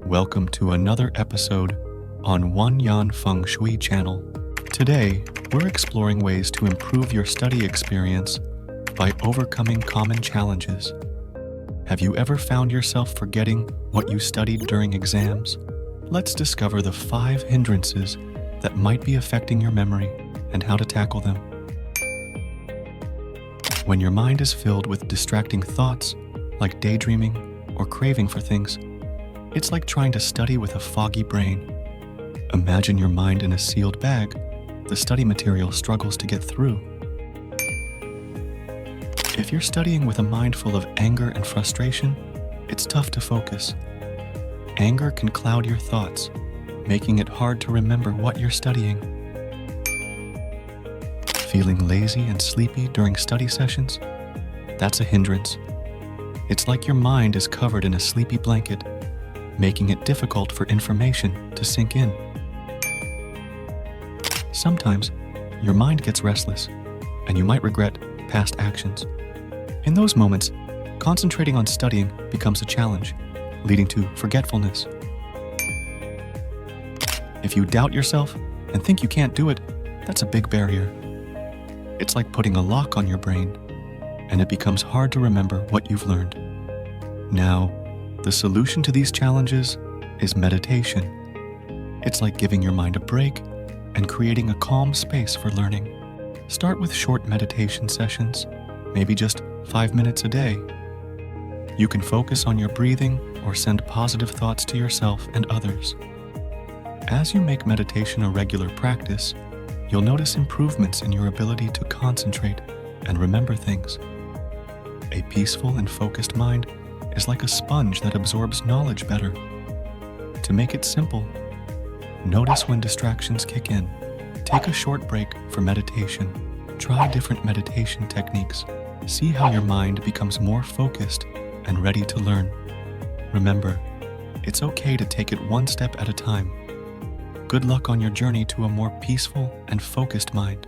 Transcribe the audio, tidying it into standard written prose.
Welcome to another episode on One Yan Feng Shui channel. Today, we're exploring ways to improve your study experience by overcoming common challenges. Have you ever found yourself forgetting what you studied during exams? Let's discover the 5 hindrances that might be affecting your memory and how to tackle them. When your mind is filled with distracting thoughts, like daydreaming or craving for things, it's like trying to study with a foggy brain. Imagine your mind in a sealed bag. The study material struggles to get through. If you're studying with a mind full of anger and frustration, it's tough to focus. Anger can cloud your thoughts, making it hard to remember what you're studying. Feeling lazy and sleepy during study sessions? That's a hindrance. It's like your mind is covered in a sleepy blanket, making it difficult for information to sink in. Sometimes, your mind gets restless, and you might regret past actions. In those moments, concentrating on studying becomes a challenge, leading to forgetfulness. If you doubt yourself and think you can't do it, that's a big barrier. It's like putting a lock on your brain, and it becomes hard to remember what you've learned. Now, the solution to these challenges is meditation. It's like giving your mind a break and creating a calm space for learning. Start with short meditation sessions, maybe just 5 minutes a day. You can focus on your breathing or send positive thoughts to yourself and others. As you make meditation a regular practice, you'll notice improvements in your ability to concentrate and remember things. A peaceful and focused mind is like a sponge that absorbs knowledge better. To make it simple, notice when distractions kick in. Take a short break for meditation. Try different meditation techniques. See how your mind becomes more focused and ready to learn. Remember, it's okay to take it one step at a time. Good luck on your journey to a more peaceful and focused mind.